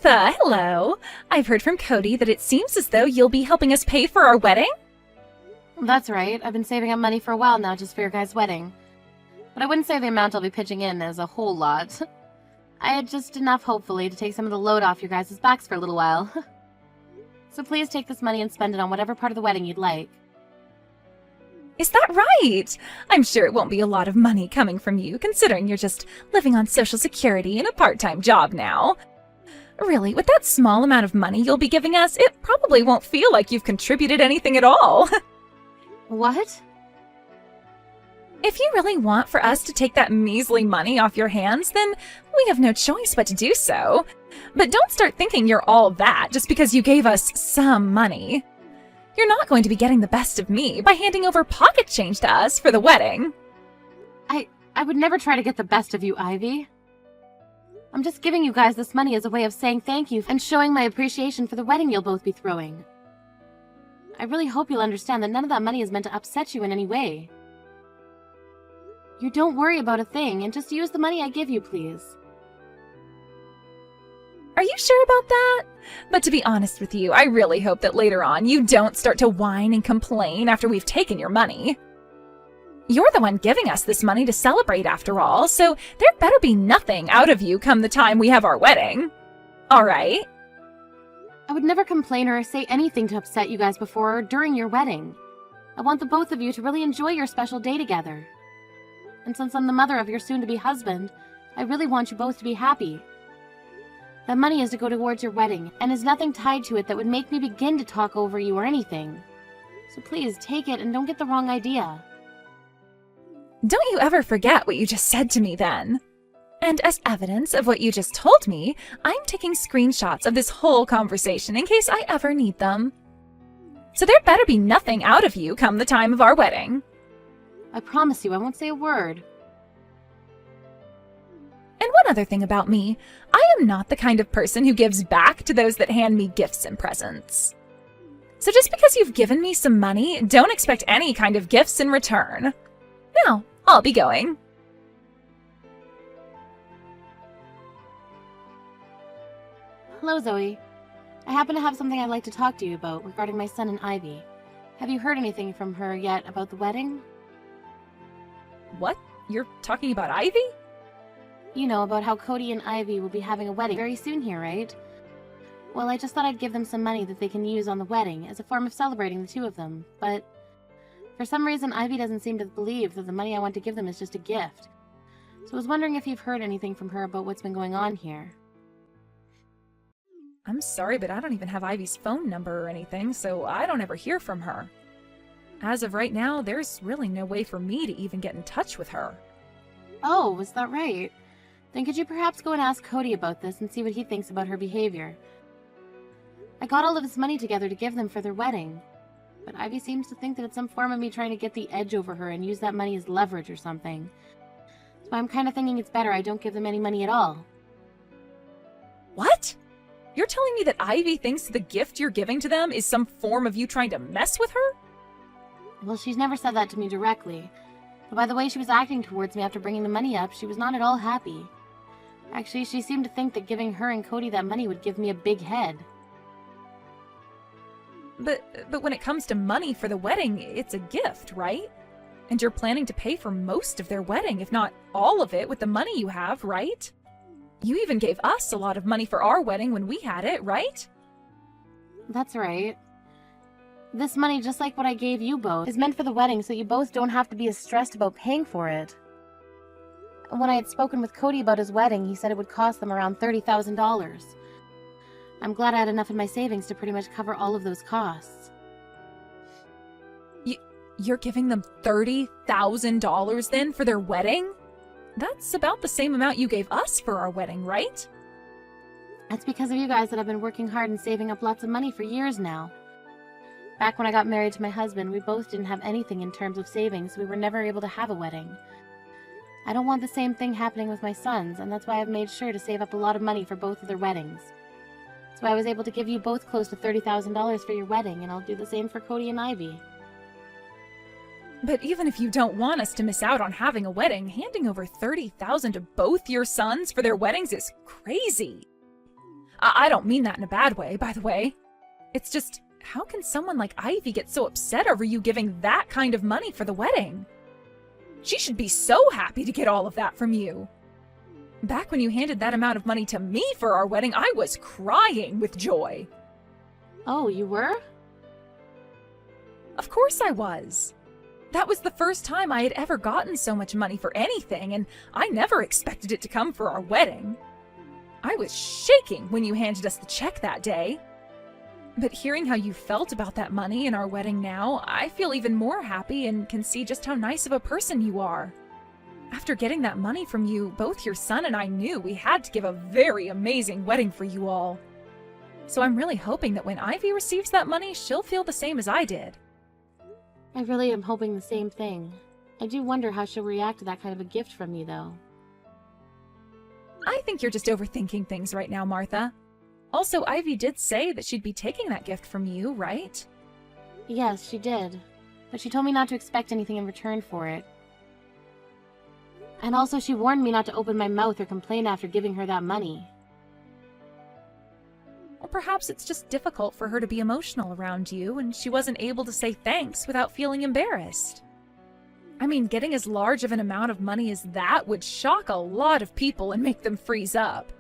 Martha, hello. I've heard from Cody that it seems as though you'll be helping us pay for our wedding? That's right. I've been saving up money for a while now just for your guys' wedding. But I wouldn't say the amount I'll be pitching in is a whole lot. I had just enough, hopefully, to take some of the load off your guys' backs for a little while. So please take this money and spend it on whatever part of the wedding you'd like. Is that right? I'm sure it won't be a lot of money coming from you, considering you're just living on Social Security and a part-time job now. Really, with that small amount of money you'll be giving us, it probably won't feel like you've contributed anything at all. What? If you really want for us to take that measly money off your hands, then we have no choice but to do so. But don't start thinking you're all that just because you gave us some money. You're not going to be getting the best of me by handing over pocket change to us for the wedding. I would never try to get the best of you, Ivy. I'm just giving you guys this money as a way of saying thank you and showing my appreciation for the wedding you'll both be throwing. I really hope you'll understand that none of that money is meant to upset you in any way. You don't worry about a thing and just use the money I give you, please. Are you sure about that? But to be honest with you, I really hope that later on you don't start to whine and complain after we've taken your money. You're the one giving us this money to celebrate after all, so there better be nothing out of you come the time we have our wedding. All right? I would never complain or say anything to upset you guys before or during your wedding. I want the both of you to really enjoy your special day together. And since I'm the mother of your soon-to-be husband, I really want you both to be happy. That money is to go towards your wedding, and is nothing tied to it that would make me begin to talk over you or anything. So please, take it and don't get the wrong idea. Don't you ever forget what you just said to me then. And as evidence of what you just told me, I'm taking screenshots of this whole conversation in case I ever need them. So there better be nothing out of you come the time of our wedding. I promise you I won't say a word. And one other thing about me, I am not the kind of person who gives back to those that hand me gifts and presents. So just because you've given me some money, don't expect any kind of gifts in return. Now, I'll be going. Hello, Zoe. I happen to have something I'd like to talk to you about regarding my son and Ivy. Have you heard anything from her yet about the wedding? What? You're talking about Ivy? You know, about how Cody and Ivy will be having a wedding very soon here, right? Well, I just thought I'd give them some money that they can use on the wedding as a form of celebrating the two of them, but for some reason Ivy doesn't seem to believe that the money I want to give them is just a gift. So I was wondering if you've heard anything from her about what's been going on here. I'm sorry, but I don't even have Ivy's phone number or anything, so I don't ever hear from her. As of right now, there's really no way for me to even get in touch with her. Oh, was that right? Then could you perhaps go and ask Cody about this and see what he thinks about her behavior? I got all of this money together to give them for their wedding, but Ivy seems to think that it's some form of me trying to get the edge over her and use that money as leverage or something. So I'm kind of thinking it's better I don't give them any money at all. What? You're telling me that Ivy thinks the gift you're giving to them is some form of you trying to mess with her? Well, she's never said that to me directly, but by the way she was acting towards me after bringing the money up, she was not at all happy. Actually, she seemed to think that giving her and Cody that money would give me a big head. But when it comes to money for the wedding, it's a gift, right? And you're planning to pay for most of their wedding, if not all of it, with the money you have, right? You even gave us a lot of money for our wedding when we had it, right? That's right. This money, just like what I gave you both, is meant for the wedding so you both don't have to be as stressed about paying for it. When I had spoken with Cody about his wedding, he said it would cost them around $30,000. I'm glad I had enough in my savings to pretty much cover all of those costs. You're giving them $30,000 then for their wedding? That's about the same amount you gave us for our wedding, right? It's because of you guys that I've been working hard and saving up lots of money for years now. Back when I got married to my husband, we both didn't have anything in terms of savings, so we were never able to have a wedding. I don't want the same thing happening with my sons, and that's why I've made sure to save up a lot of money for both of their weddings. So I was able to give you both close to $30,000 for your wedding, and I'll do the same for Cody and Ivy. But even if you don't want us to miss out on having a wedding, handing over $30,000 to both your sons for their weddings is crazy. I don't mean that in a bad way, by the way. It's just, how can someone like Ivy get so upset over you giving that kind of money for the wedding? She should be so happy to get all of that from you. Back when you handed that amount of money to me for our wedding, I was crying with joy. Oh, you were? Of course I was. That was the first time I had ever gotten so much money for anything, and I never expected it to come for our wedding. I was shaking when you handed us the check that day. But hearing how you felt about that money and our wedding now, I feel even more happy and can see just how nice of a person you are. After getting that money from you, both your son and I knew we had to give a very amazing wedding for you all. So I'm really hoping that when Ivy receives that money, she'll feel the same as I did. I really am hoping the same thing. I do wonder how she'll react to that kind of a gift from me, though. I think you're just overthinking things right now, Martha. Also, Ivy did say that she'd be taking that gift from you, right? Yes, she did. But she told me not to expect anything in return for it. And also she warned me not to open my mouth or complain after giving her that money. Or perhaps it's just difficult for her to be emotional around you, and she wasn't able to say thanks without feeling embarrassed. I mean, getting as large of an amount of money as that would shock a lot of people and make them freeze up.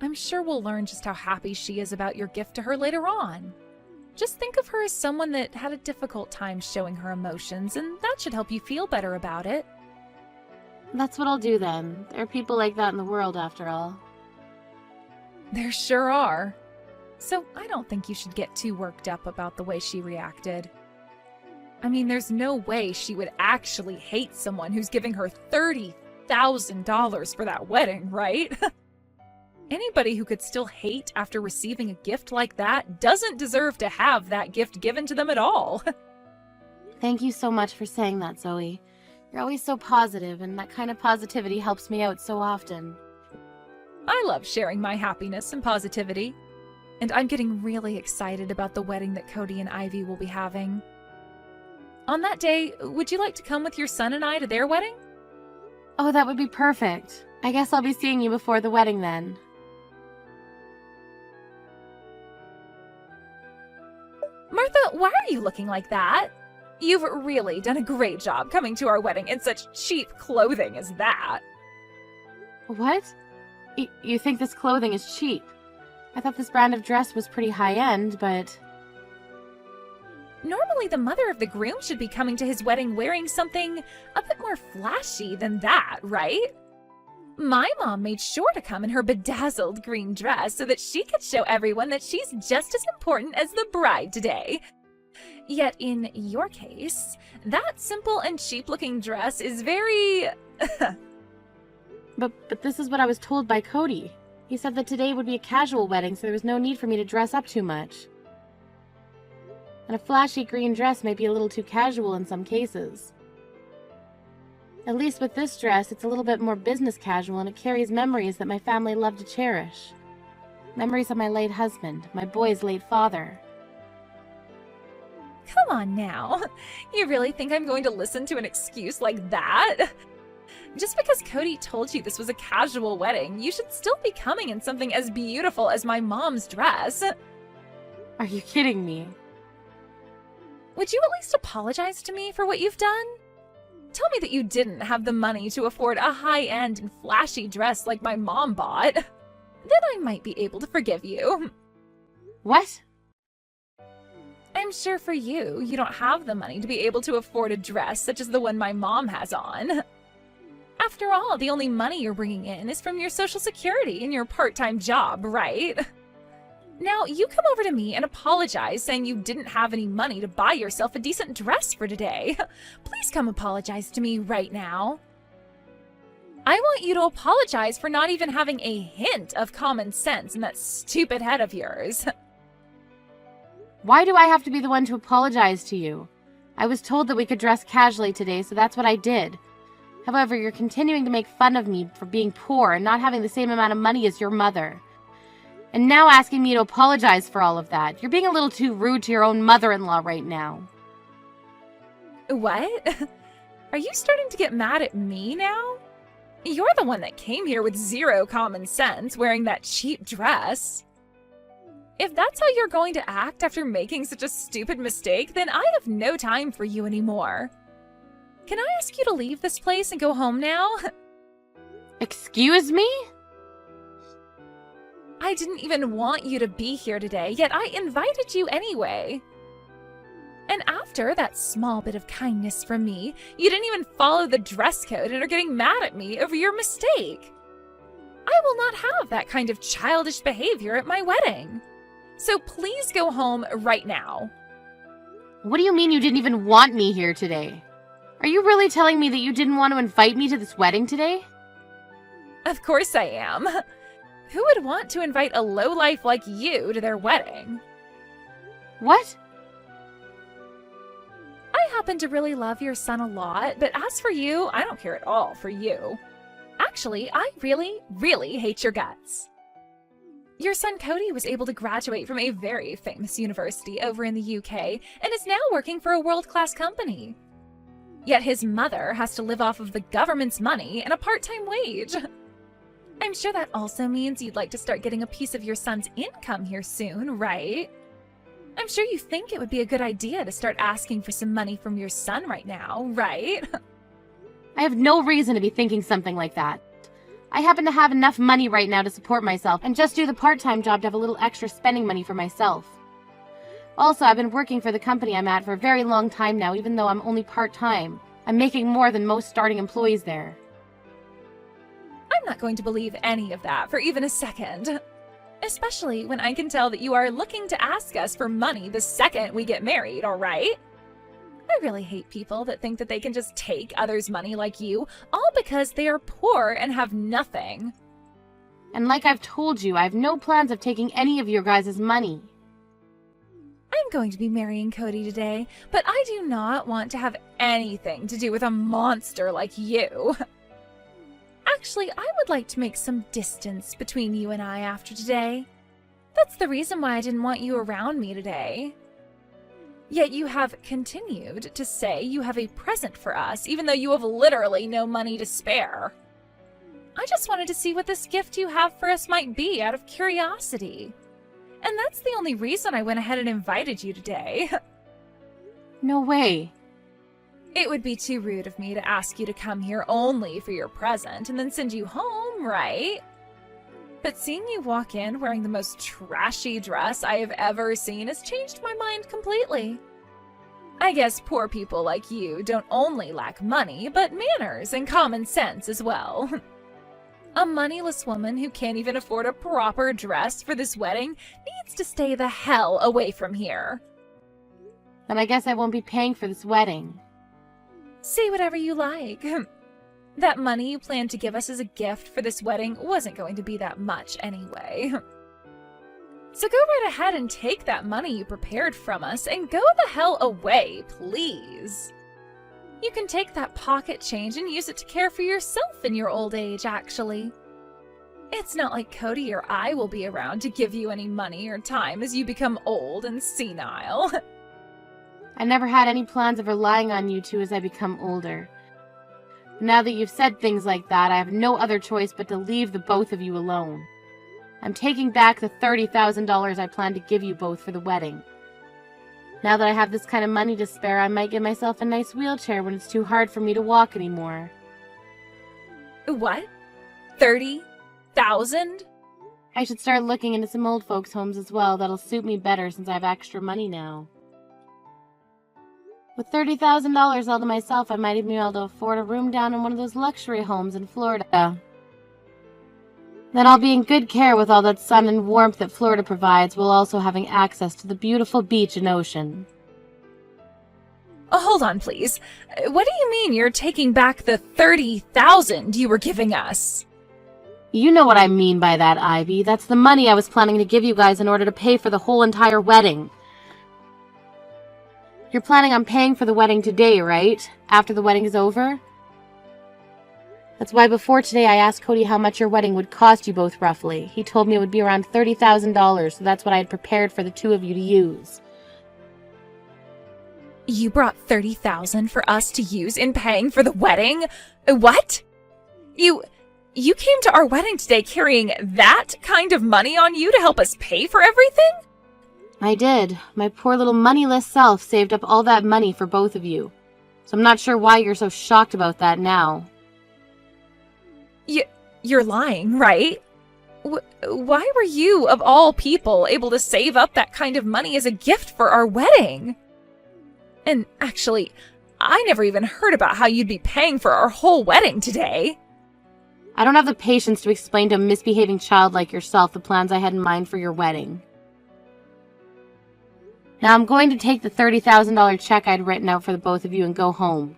I'm sure we'll learn just how happy she is about your gift to her later on. Just think of her as someone that had a difficult time showing her emotions, and that should help you feel better about it. That's what I'll do then. There are people like that in the world, after all. There sure are. So I don't think you should get too worked up about the way she reacted. I mean, there's no way she would actually hate someone who's giving her $30,000 for that wedding, right? Anybody who could still hate after receiving a gift like that doesn't deserve to have that gift given to them at all. Thank you so much for saying that, Zoe. You're always so positive, and that kind of positivity helps me out so often. I love sharing my happiness and positivity. And I'm getting really excited about the wedding that Cody and Ivy will be having. On that day, would you like to come with your son and I to their wedding? Oh, that would be perfect. I guess I'll be seeing you before the wedding then. Martha, why are you looking like that? You've really done a great job coming to our wedding in such cheap clothing as that. What? You think this clothing is cheap? I thought this brand of dress was pretty high-end, but... Normally the mother of the groom should be coming to his wedding wearing something a bit more flashy than that, right? My mom made sure to come in her bedazzled green dress so that she could show everyone that she's just as important as the bride today. Yet in your case, that simple and cheap-looking dress is very... But this is what I was told by Cody. He said that today would be a casual wedding, so there was no need for me to dress up too much. And a flashy green dress may be a little too casual in some cases. At least with this dress, it's a little bit more business casual, and it carries memories that my family loved to cherish. Memories of my late husband, my boy's late father. Come on now. You really think I'm going to listen to an excuse like that? Just because Cody told you this was a casual wedding, you should still be coming in something as beautiful as my mom's dress. Are you kidding me? Would you at least apologize to me for what you've done? Tell me that you didn't have the money to afford a high-end and flashy dress like my mom bought. Then I might be able to forgive you. What? I'm sure for you, you don't have the money to be able to afford a dress such as the one my mom has on. After all, the only money you're bringing in is from your Social Security and your part-time job, right? Now, you come over to me and apologize saying you didn't have any money to buy yourself a decent dress for today. Please come apologize to me right now. I want you to apologize for not even having a hint of common sense in that stupid head of yours. Why do I have to be the one to apologize to you? I was told that we could dress casually today, so that's what I did. However, you're continuing to make fun of me for being poor and not having the same amount of money as your mother. And now asking me to apologize for all of that. You're being a little too rude to your own mother-in-law right now. What? Are you starting to get mad at me now? You're the one that came here with zero common sense, wearing that cheap dress. If that's how you're going to act after making such a stupid mistake, then I have no time for you anymore. Can I ask you to leave this place and go home now? Excuse me? I didn't even want you to be here today, yet I invited you anyway. And after that small bit of kindness from me, you didn't even follow the dress code and are getting mad at me over your mistake. I will not have that kind of childish behavior at my wedding. So please go home right now. What do you mean you didn't even want me here today? Are you really telling me that you didn't want to invite me to this wedding today? Of course I am. Who would want to invite a lowlife like you to their wedding? What? I happen to really love your son a lot, but as for you, I don't care at all for you. Actually, I really, really hate your guts. Your son Cody was able to graduate from a very famous university over in the UK and is now working for a world-class company. Yet his mother has to live off of the government's money and a part-time wage. I'm sure that also means you'd like to start getting a piece of your son's income here soon, right? I'm sure you think it would be a good idea to start asking for some money from your son right now, right? I have no reason to be thinking something like that. I happen to have enough money right now to support myself and just do the part-time job to have a little extra spending money for myself. Also, I've been working for the company I'm at for a very long time now, even though I'm only part-time. I'm making more than most starting employees there. I'm not going to believe any of that for even a second. Especially when I can tell that you are looking to ask us for money the second we get married, alright? I really hate people that think that they can just take others' money like you, all because they are poor and have nothing. And like I've told you, I have no plans of taking any of your guys' money. I'm going to be marrying Cody today, but I do not want to have anything to do with a monster like you. Actually, I would like to make some distance between you and I after today. That's the reason why I didn't want you around me today. Yet you have continued to say you have a present for us, even though you have literally no money to spare. I just wanted to see what this gift you have for us might be out of curiosity. And that's the only reason I went ahead and invited you today. No way. It would be too rude of me to ask you to come here only for your present and then send you home, right? But seeing you walk in wearing the most trashy dress I have ever seen has changed my mind completely. I guess poor people like you don't only lack money, but manners and common sense as well. A moneyless woman who can't even afford a proper dress for this wedding needs to stay the hell away from here. Then I guess I won't be paying for this wedding. Say whatever you like. That money you planned to give us as a gift for this wedding wasn't going to be that much anyway. So go right ahead and take that money you prepared from us and go the hell away, please. You can take that pocket change and use it to care for yourself in your old age, actually. It's not like Cody or I will be around to give you any money or time as you become old and senile. I never had any plans of relying on you two as I become older. Now that you've said things like that, I have no other choice but to leave the both of you alone. I'm taking back the $30,000 I planned to give you both for the wedding. Now that I have this kind of money to spare, I might get myself a nice wheelchair when it's too hard for me to walk anymore. What? 30,000? I should start looking into some old folks' homes as well. That'll suit me better since I have extra money now. With $30,000 all to myself, I might even be able to afford a room down in one of those luxury homes in Florida. Then I'll be in good care with all that sun and warmth that Florida provides, while also having access to the beautiful beach and ocean. Oh, hold on, please. What do you mean you're taking back the $30,000 you were giving us? You know what I mean by that, Ivy. That's the money I was planning to give you guys in order to pay for the whole entire wedding. You're planning on paying for the wedding today, right? After the wedding is over? That's why before today I asked Cody how much your wedding would cost you both roughly. He told me it would be around $30,000, so that's what I had prepared for the two of you to use. You brought $30,000 for us to use in paying for the wedding? What? You came to our wedding today carrying that kind of money on you to help us pay for everything? I did. My poor little moneyless self saved up all that money for both of you. So I'm not sure why you're so shocked about that now. You're lying, right? Why were you, of all people, able to save up that kind of money as a gift for our wedding? And actually, I never even heard about how you'd be paying for our whole wedding today. I don't have the patience to explain to a misbehaving child like yourself the plans I had in mind for your wedding. Now I'm going to take the $30,000 check I'd written out for the both of you and go home.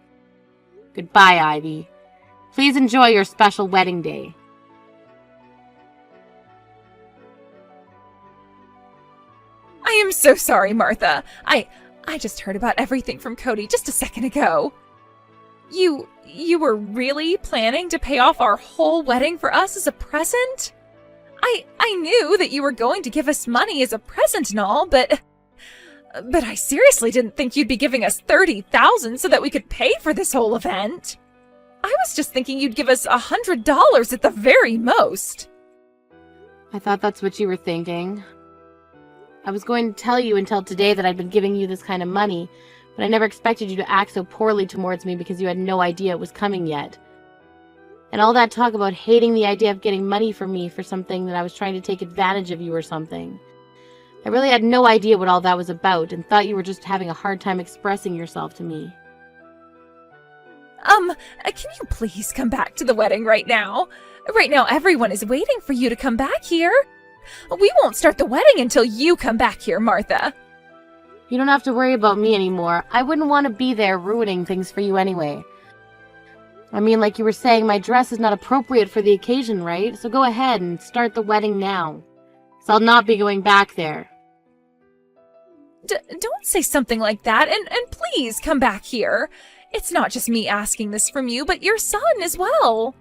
Goodbye, Ivy. Please enjoy your special wedding day. I am so sorry, Martha. I just heard about everything from Cody just a second ago. You were really planning to pay off our whole wedding for us as a present? I knew that you were going to give us money as a present and all, but I seriously didn't think you'd be giving us $30,000 so that we could pay for this whole event. I was just thinking you'd give us $100 at the very most. I thought that's what you were thinking. I was going to tell you until today that I'd been giving you this kind of money, but I never expected you to act so poorly towards me because you had no idea it was coming yet. And all that talk about hating the idea of getting money from me for something that I was trying to take advantage of you or something. I really had no idea what all that was about and thought you were just having a hard time expressing yourself to me. Can you please come back to the wedding right now? Right now, everyone is waiting for you to come back here. We won't start the wedding until you come back here, Martha. You don't have to worry about me anymore. I wouldn't want to be there ruining things for you anyway. I mean, like you were saying, my dress is not appropriate for the occasion, right? So go ahead and start the wedding now. So I'll not be going back there. Don't say something like that, and please come back here. It's not just me asking this from you, but your son as well.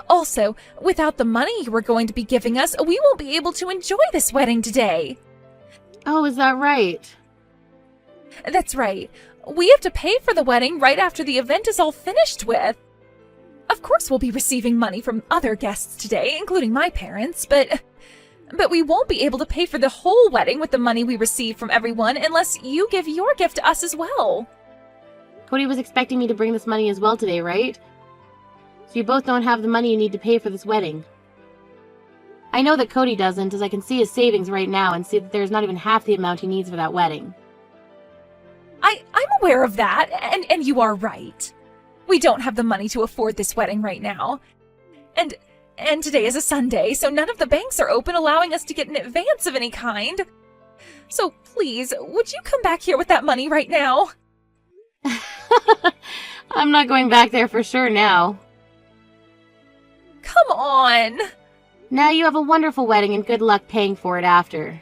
Also, without the money you were going to be giving us, we won't be able to enjoy this wedding today. Oh, is that right? That's right. We have to pay for the wedding right after the event is all finished with. Of course we'll be receiving money from other guests today, including my parents, but we won't be able to pay for the whole wedding with the money we receive from everyone unless you give your gift to us as well. Cody was expecting me to bring this money as well today, right? So you both don't have the money you need to pay for this wedding. I know that Cody doesn't, as I can see his savings right now and see that there's not even half the amount he needs for that wedding. I'm aware of that, and you are right. We don't have the money to afford this wedding right now. And today is a Sunday, so none of the banks are open allowing us to get an advance of any kind. So please, would you come back here with that money right now? I'm not going back there for sure now. Come on! Now you have a wonderful wedding and good luck paying for it after.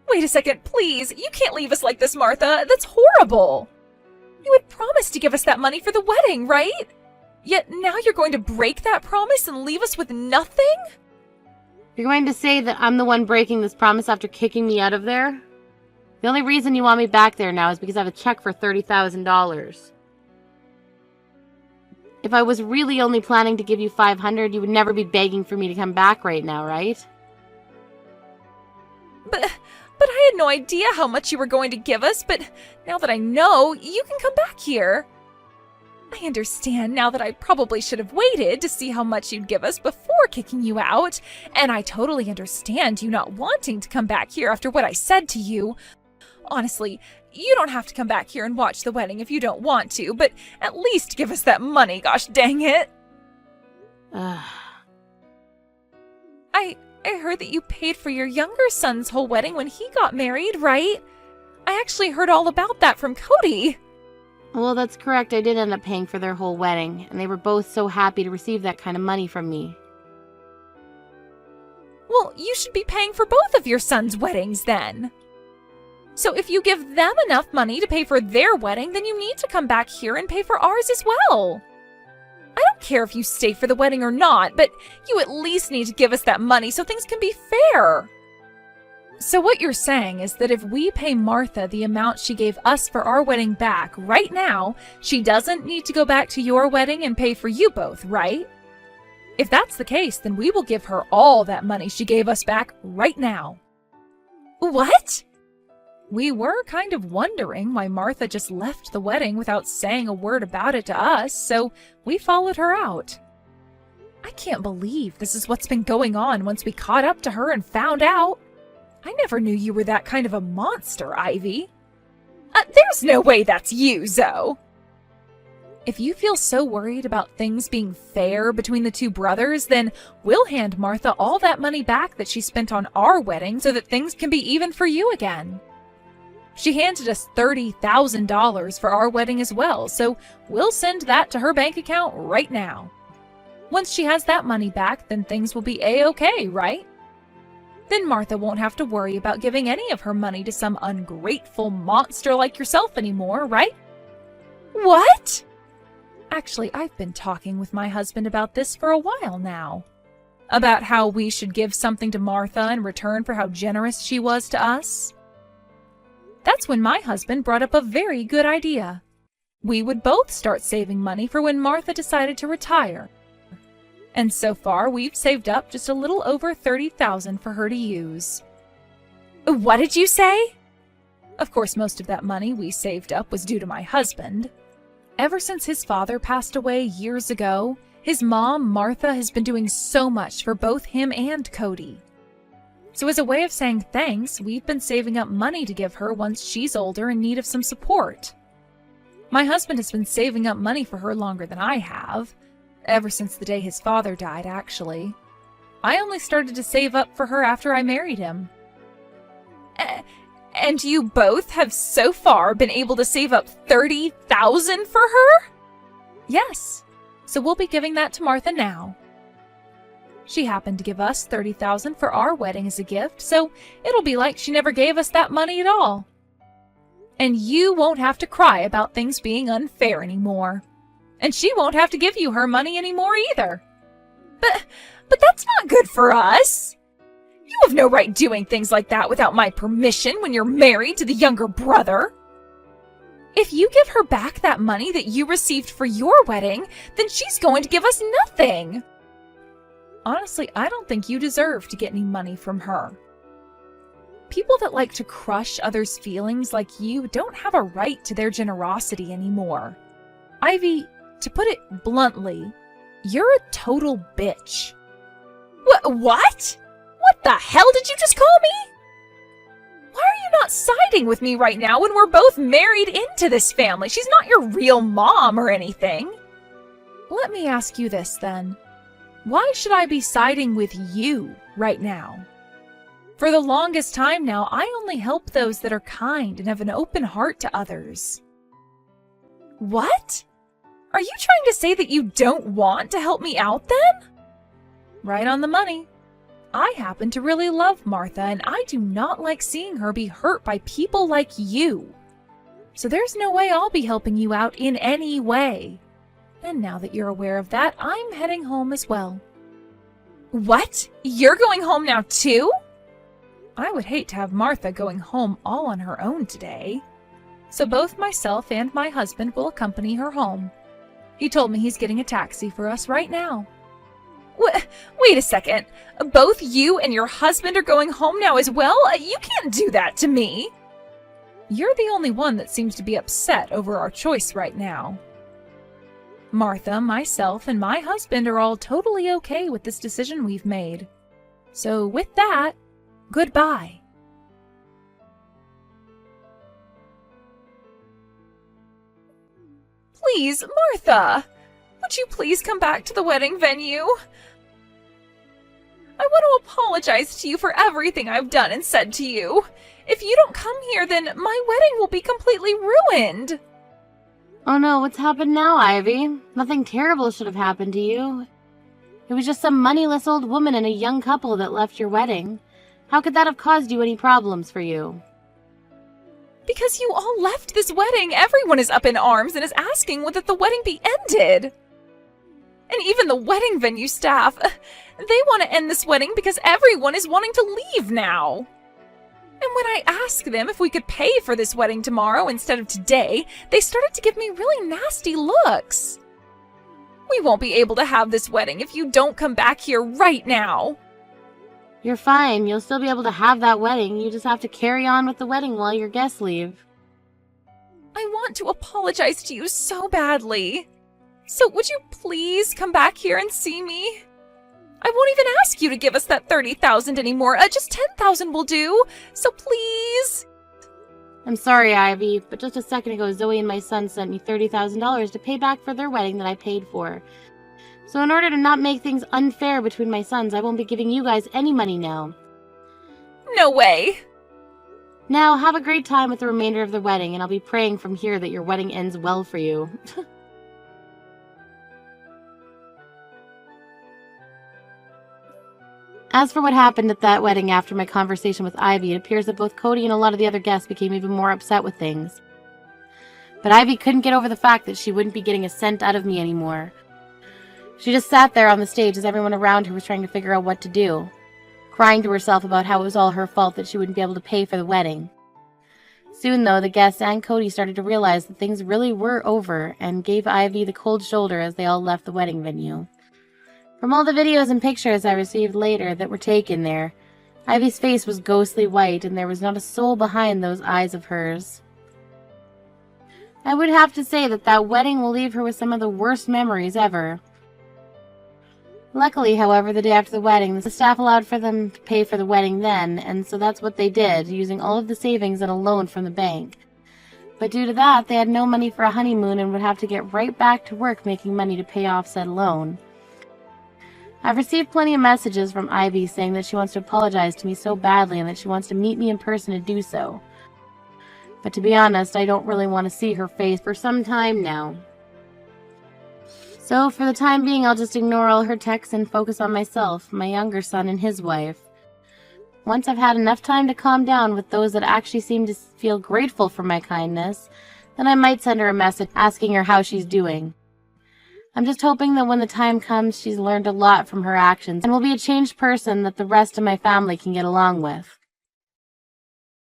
Wait a second, please! You can't leave us like this, Martha! That's horrible! You had promised to give us that money for the wedding, right? Yet now you're going to break that promise and leave us with nothing? You're going to say that I'm the one breaking this promise after kicking me out of there? The only reason you want me back there now is because I have a check for $30,000. If I was really only planning to give you $500, you would never be begging for me to come back right now, right? But I had no idea how much you were going to give us, but now that I know, you can come back here. I understand now that I probably should have waited to see how much you'd give us before kicking you out, and I totally understand you not wanting to come back here after what I said to you. Honestly, you don't have to come back here and watch the wedding if you don't want to, but at least give us that money, gosh dang it. I heard that you paid for your younger son's whole wedding when he got married, right? I actually heard all about that from Cody. Well, that's correct. I did end up paying for their whole wedding, and they were both so happy to receive that kind of money from me. Well, you should be paying for both of your sons' weddings then. So if you give them enough money to pay for their wedding, then you need to come back here and pay for ours as well. I don't care if you stay for the wedding or not, but you at least need to give us that money so things can be fair. So what you're saying is that if we pay Martha the amount she gave us for our wedding back right now, she doesn't need to go back to your wedding and pay for you both, right? If that's the case, then we will give her all that money she gave us back right now. What? We were kind of wondering why Martha just left the wedding without saying a word about it to us, so we followed her out. I can't believe this is what's been going on once we caught up to her and found out. I never knew you were that kind of a monster, Ivy. There's no way that's you, Zoe. If you feel so worried about things being fair between the two brothers, then we'll hand Martha all that money back that she spent on our wedding so that things can be even for you again. She handed us $30,000 for our wedding as well, so we'll send that to her bank account right now. Once she has that money back, then things will be A-okay, right? Then Martha won't have to worry about giving any of her money to some ungrateful monster like yourself anymore, right? What? Actually, I've been talking with my husband about this for a while now. About how we should give something to Martha in return for how generous she was to us. That's when my husband brought up a very good idea. We would both start saving money for when Martha decided to retire. And so far, we've saved up just a little over $30,000 for her to use. What did you say? Of course, most of that money we saved up was due to my husband. Ever since his father passed away years ago, his mom, Martha, has been doing so much for both him and Cody. So as a way of saying thanks, we've been saving up money to give her once she's older in need of some support. My husband has been saving up money for her longer than I have. Ever since the day his father died, actually. I only started to save up for her after I married him. And you both have so far been able to save up $30,000 for her? Yes. So we'll be giving that to Martha now. She happened to give us $30,000 for our wedding as a gift, so it'll be like she never gave us that money at all. And you won't have to cry about things being unfair anymore. And she won't have to give you her money anymore either. But that's not good for us. You have no right doing things like that without my permission when you're married to the younger brother. If you give her back that money that you received for your wedding, then she's going to give us nothing. Honestly, I don't think you deserve to get any money from her. People that like to crush others' feelings like you don't have a right to their generosity anymore. Ivy, to put it bluntly, you're a total bitch. What? What the hell did you just call me? Why are you not siding with me right now when we're both married into this family? She's not your real mom or anything. Let me ask you this then. Why should I be siding with you right now? For the longest time now, I only help those that are kind and have an open heart to others. What? Are you trying to say that you don't want to help me out then? Right on the money. I happen to really love Martha, and I do not like seeing her be hurt by people like you. So there's no way I'll be helping you out in any way. And now that you're aware of that, I'm heading home as well. What? You're going home now too? I would hate to have Martha going home all on her own today. So both myself and my husband will accompany her home. He told me he's getting a taxi for us right now. Wait a second. Both you and your husband are going home now as well? You can't do that to me. You're the only one that seems to be upset over our choice right now. Martha, myself, and my husband are all totally okay with this decision we've made. So with that, goodbye. Please, Martha, would you please come back to the wedding venue? I want to apologize to you for everything I've done and said to you. If you don't come here, then my wedding will be completely ruined. Oh no, what's happened now, Ivy? Nothing terrible should have happened to you. It was just some moneyless old woman and a young couple that left your wedding. How could that have caused you any problems for you? Because you all left this wedding, everyone is up in arms and is asking whether the wedding be ended. And even the wedding venue staff, they want to end this wedding because everyone is wanting to leave now. And when I asked them if we could pay for this wedding tomorrow instead of today, they started to give me really nasty looks. We won't be able to have this wedding if you don't come back here right now. You're fine. You'll still be able to have that wedding. You just have to carry on with the wedding while your guests leave. I want to apologize to you so badly. So would you please come back here and see me? I won't even ask you to give us that 30,000 anymore. Just 10,000 will do. So please. I'm sorry, Ivy, but just a second ago, Zoe and my son sent me $30,000 to pay back for their wedding that I paid for. So in order to not make things unfair between my sons, I won't be giving you guys any money now. No way. Now, have a great time with the remainder of the wedding, and I'll be praying from here that your wedding ends well for you. As for what happened at that wedding after my conversation with Ivy, it appears that both Cody and a lot of the other guests became even more upset with things. But Ivy couldn't get over the fact that she wouldn't be getting a cent out of me anymore. She just sat there on the stage as everyone around her was trying to figure out what to do, crying to herself about how it was all her fault that she wouldn't be able to pay for the wedding. Soon, though, the guests and Cody started to realize that things really were over and gave Ivy the cold shoulder as they all left the wedding venue. From all the videos and pictures I received later that were taken there, Ivy's face was ghostly white and there was not a soul behind those eyes of hers. I would have to say that that wedding will leave her with some of the worst memories ever. Luckily, however, the day after the wedding, the staff allowed for them to pay for the wedding then, and so that's what they did, using all of the savings and a loan from the bank. But due to that, they had no money for a honeymoon and would have to get right back to work making money to pay off said loan. I've received plenty of messages from Ivy saying that she wants to apologize to me so badly and that she wants to meet me in person to do so. But to be honest, I don't really want to see her face for some time now. So for the time being, I'll just ignore all her texts and focus on myself, my younger son, and his wife. Once I've had enough time to calm down with those that actually seem to feel grateful for my kindness, then I might send her a message asking her how she's doing. I'm just hoping that when the time comes, she's learned a lot from her actions and will be a changed person that the rest of my family can get along with.